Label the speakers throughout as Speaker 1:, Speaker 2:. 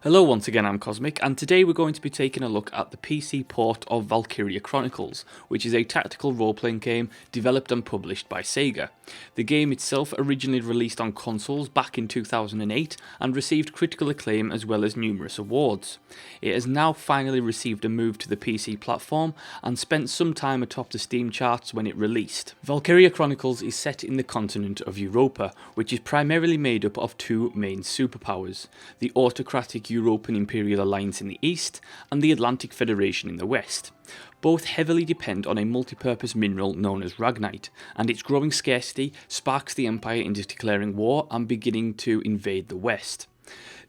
Speaker 1: Hello once again, I'm Cosmic, and today we're going to be taking a look at the PC port of Valkyria Chronicles, which is a tactical role-playing game developed and published by SEGA. The game itself originally released on consoles back in 2008 and received critical acclaim as well as numerous awards. It has now finally received a move to the PC platform and spent some time atop the Steam charts when it released. Valkyria Chronicles is set in the continent of Europa, which is primarily made up of two main superpowers: the autocratic European Imperial Alliance in the east and the Atlantic Federation in the west. Both heavily depend on a multi-purpose mineral known as Ragnite, and its growing scarcity sparks the Empire into declaring war and beginning to invade the west.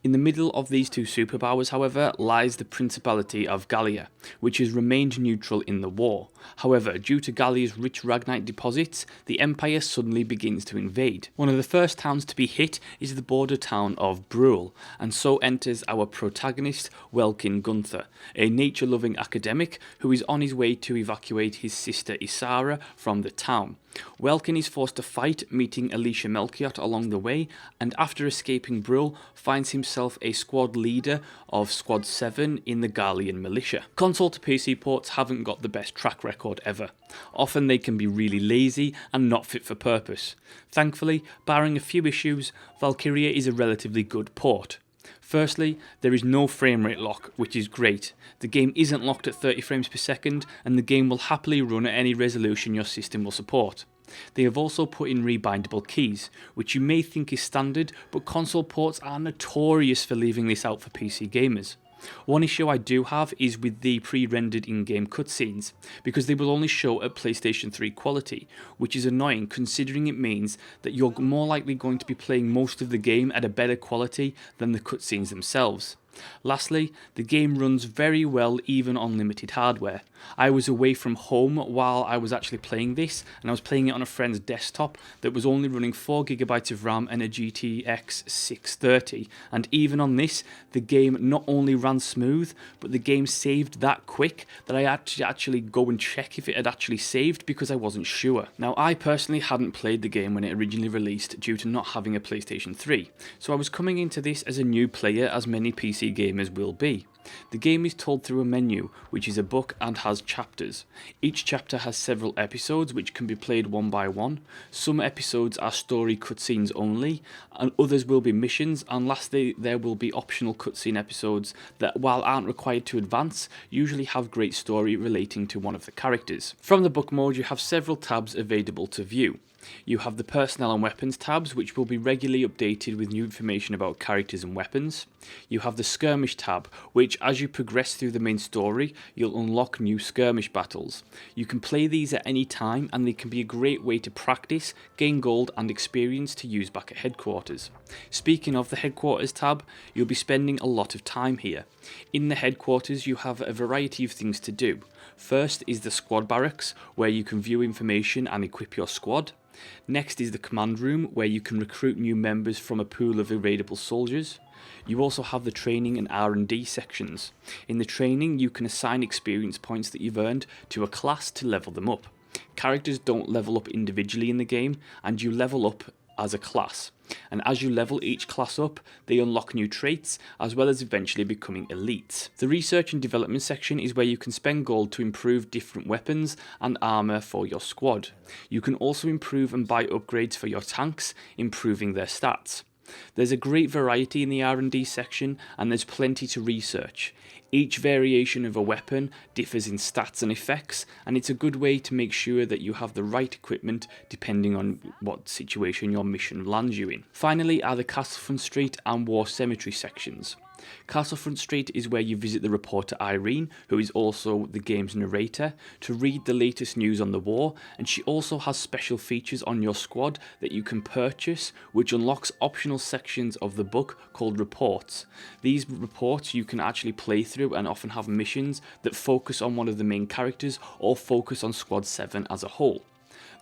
Speaker 1: In the middle of these two superpowers, however, lies the Principality of Gallia, which has remained neutral in the war. However, due to Gallia's rich Ragnite deposits, the Empire suddenly begins to invade. One of the first towns to be hit is the border town of Brule, and so enters our protagonist, Welkin Gunther, a nature-loving academic who is on his way to evacuate his sister Isara from the town. Welkin is forced to fight, meeting Alicia Melchiot along the way, and after escaping Brule, finds himself a squad leader of Squad 7 in the Gallian militia. Console to PC ports haven't got the best track record ever. Often they can be really lazy and not fit for purpose. Thankfully, barring a few issues, Valkyria is a relatively good port. Firstly, there is no frame rate lock, which is great. The game isn't locked at 30 frames per second, and the game will happily run at any resolution your system will support. They have also put in rebindable keys, which you may think is standard, but console ports are notorious for leaving this out for PC gamers. One issue I do have is with the pre-rendered in-game cutscenes, because they will only show at PlayStation 3 quality, which is annoying considering it means that you're more likely going to be playing most of the game at a better quality than the cutscenes themselves. Lastly, the game runs very well even on limited hardware. I was away from home while I was actually playing this, and I was playing it on a friend's desktop that was only running 4GB of RAM and a GTX 630, and even on this, the game not only ran smooth, but the game saved that quick that I had to actually go and check if it had actually saved because I wasn't sure. Now, I personally hadn't played the game when it originally released due to not having a PlayStation 3, so I was coming into this as a new player, as many PC gamers will be. The game is told through a menu, which is a book and has chapters. Each chapter has several episodes which can be played one by one. Some episodes are story cutscenes only, and others will be missions, and lastly there will be optional cutscene episodes that, while aren't required to advance, usually have great story relating to one of the characters. From the book mode you have several tabs available to view. You have the personnel and weapons tabs, which will be regularly updated with new information about characters and weapons. You have the skirmish tab, which as you progress through the main story, you'll unlock new skirmish battles. You can play these at any time, and they can be a great way to practice, gain gold and experience to use back at headquarters. Speaking of the headquarters tab, you'll be spending a lot of time here. In the headquarters you have a variety of things to do. First is the squad barracks, where you can view information and equip your squad. Next is the command room, where you can recruit new members from a pool of available soldiers. You also have the training and R&D sections. In the training you can assign experience points that you've earned to a class to level them up. Characters don't level up individually in the game, and you level up as a class. And as you level each class up, they unlock new traits, as well as eventually becoming elites. The research and development section is where you can spend gold to improve different weapons and armour for your squad. You can also improve and buy upgrades for your tanks, improving their stats. There's a great variety in the R&D section, and there's plenty to research. Each variation of a weapon differs in stats and effects, and it's a good way to make sure that you have the right equipment depending on what situation your mission lands you in. Finally are the Castlefront Street and War Cemetery sections. Castlefront Street is where you visit the reporter Irene, who is also the game's narrator, to read the latest news on the war, and she also has special features on your squad that you can purchase, which unlocks optional sections of the book called reports. These reports you can actually play through and often have missions that focus on one of the main characters or focus on Squad 7 as a whole.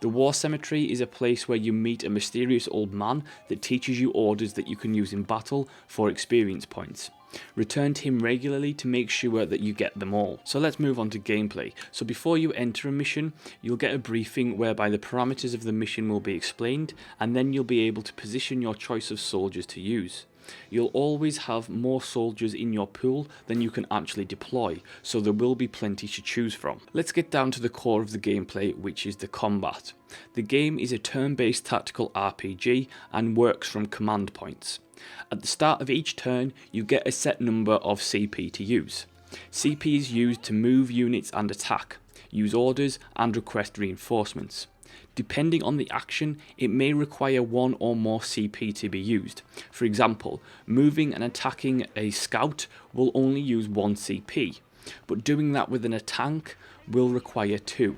Speaker 1: The War Cemetery is a place where you meet a mysterious old man that teaches you orders that you can use in battle for experience points. Return to him regularly to make sure that you get them all. So let's move on to gameplay. So before you enter a mission, you'll get a briefing whereby the parameters of the mission will be explained, and then you'll be able to position your choice of soldiers to use. You'll always have more soldiers in your pool than you can actually deploy, so there will be plenty to choose from. Let's get down to the core of the gameplay, which is the combat. The game is a turn-based tactical RPG and works from command points. At the start of each turn, you get a set number of CP to use. CP is used to move units and attack, use orders and request reinforcements. Depending on the action, it may require one or more CP to be used. For example, moving and attacking a scout will only use 1 CP, but doing that within a tank will require 2.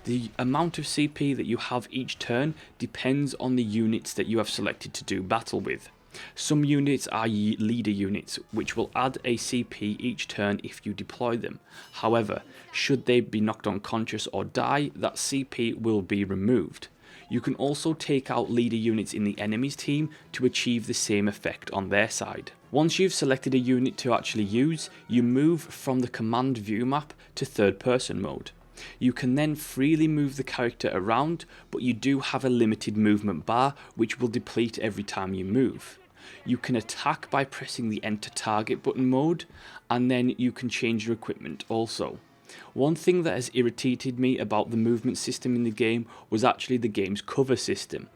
Speaker 1: The amount of CP that you have each turn depends on the units that you have selected to do battle with. Some units are leader units, which will add a CP each turn if you deploy them. However, should they be knocked unconscious or die, that CP will be removed. You can also take out leader units in the enemy's team to achieve the same effect on their side. Once you've selected a unit to actually use, you move from the command view map to third person mode. You can then freely move the character around, but you do have a limited movement bar which will deplete every time you move. You can attack by pressing the enter target button mode, and then you can change your equipment also. One thing that has irritated me about the movement system in the game was actually the game's cover system.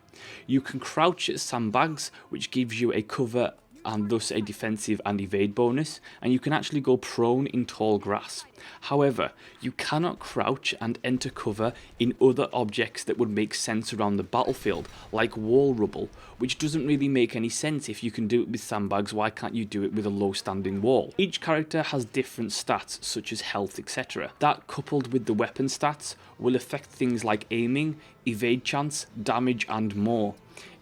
Speaker 1: You can crouch at sandbags, which gives you a cover and thus a defensive and evade bonus, and you can actually go prone in tall grass. However, you cannot crouch and enter cover in other objects that would make sense around the battlefield, like wall rubble, which doesn't really make any sense. If you can do it with sandbags, why can't you do it with a low standing wall? Each character has different stats such as health, etc. That, coupled with the weapon stats, will affect things like aiming, evade chance, damage and more.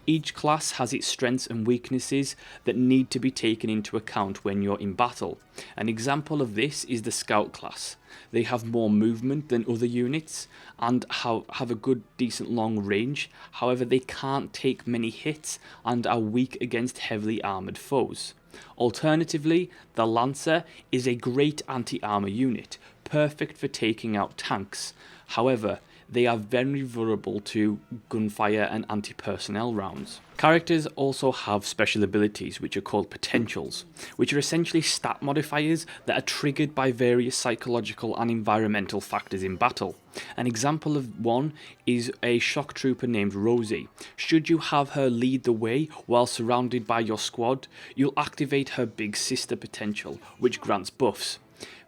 Speaker 1: Each class has its strengths and weaknesses that need to be taken into account when you're in battle. An example of this is the Scout class. They have more movement than other units and have a good decent long range. However, they can't take many hits and are weak against heavily armoured foes. Alternatively, the Lancer is a great anti-armour unit, perfect for taking out tanks. However, they are very vulnerable to gunfire and anti-personnel rounds. Characters also have special abilities which are called potentials, which are essentially stat modifiers that are triggered by various psychological and environmental factors in battle. An example of one is a shock trooper named Rosie. Should you have her lead the way while surrounded by your squad, you'll activate her big sister potential, which grants buffs.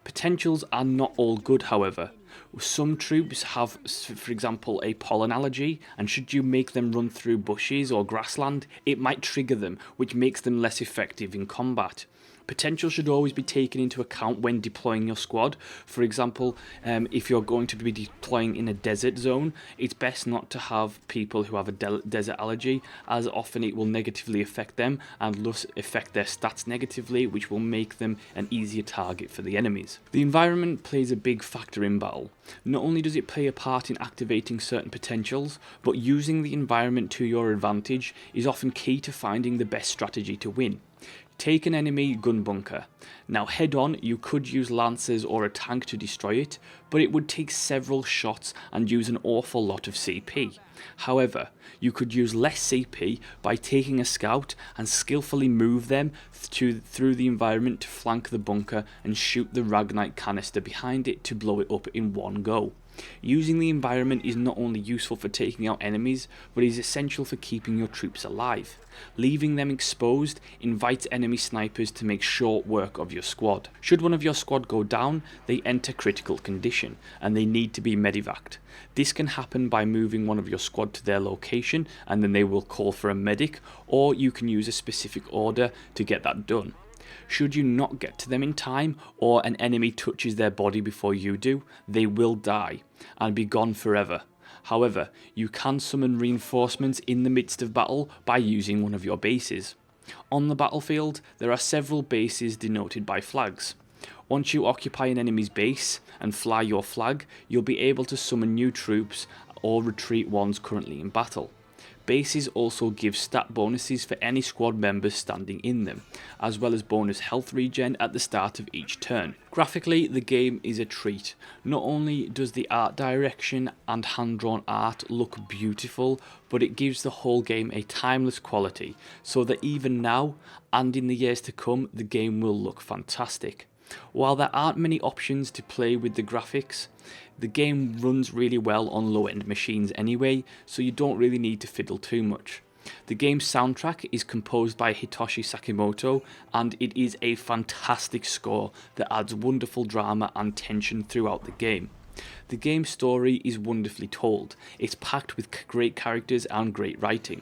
Speaker 1: Potentials are not all good, however. Some troops have, for example, a pollen allergy, and should you make them run through bushes or grassland, it might trigger them, which makes them less effective in combat. Potential should always be taken into account when deploying your squad. For example, if you're going to be deploying in a desert zone, it's best not to have people who have a desert allergy, as often it will negatively affect them and thus affect their stats negatively, which will make them an easier target for the enemies. The environment plays a big factor in battle. Not only does it play a part in activating certain potentials, but using the environment to your advantage is often key to finding the best strategy to win. Take an enemy gun bunker. Now head on, you could use lancers or a tank to destroy it, but it would take several shots and use an awful lot of CP. However, you could use less CP by taking a scout and skillfully move them through the environment to flank the bunker and shoot the Ragnite canister behind it to blow it up in one go. Using the environment is not only useful for taking out enemies, but is essential for keeping your troops alive. Leaving them exposed invites enemy snipers to make short work of your squad. Should one of your squad go down, they enter critical condition, and they need to be medevaced. This can happen by moving one of your squad to their location, and then they will call for a medic, or you can use a specific order to get that done. Should you not get to them in time, or an enemy touches their body before you do, they will die and be gone forever. However, you can summon reinforcements in the midst of battle by using one of your bases. On the battlefield, there are several bases denoted by flags. Once you occupy an enemy's base and fly your flag, you'll be able to summon new troops or retreat ones currently in battle. Bases also give stat bonuses for any squad members standing in them, as well as bonus health regen at the start of each turn. Graphically, the game is a treat. Not only does the art direction and hand-drawn art look beautiful, but it gives the whole game a timeless quality, so that even now, and in the years to come, the game will look fantastic. While there aren't many options to play with the graphics, the game runs really well on low-end machines anyway, so you don't really need to fiddle too much. The game's soundtrack is composed by Hitoshi Sakimoto, and it is a fantastic score that adds wonderful drama and tension throughout the game. The game's story is wonderfully told. It's packed with great characters and great writing.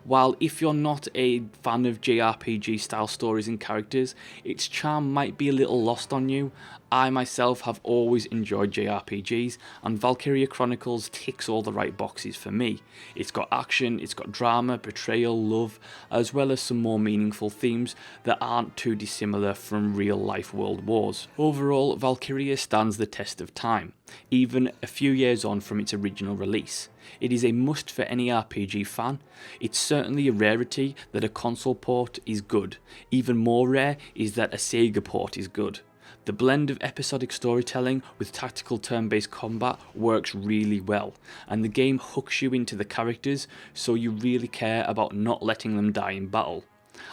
Speaker 1: While if you're not a fan of JRPG style stories and characters, its charm might be a little lost on you. I myself have always enjoyed JRPGs, and Valkyria Chronicles ticks all the right boxes for me. It's got action, it's got drama, betrayal, love, as well as some more meaningful themes that aren't too dissimilar from real life world wars. Overall, Valkyria stands the test of time, even a few years on from its original release. It is a must for any RPG fan. It's certainly a rarity that a console port is good. Even more rare is that a SEGA port is good. The blend of episodic storytelling with tactical turn-based combat works really well, and the game hooks you into the characters so you really care about not letting them die in battle.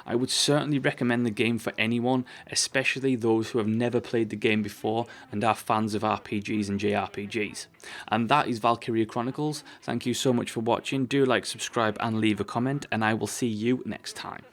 Speaker 1: I would certainly recommend the game for anyone, especially those who have never played the game before and are fans of RPGs and JRPGs. And that is Valkyria Chronicles. Thank you so much for watching. Do like, subscribe and leave a comment, and I will see you next time.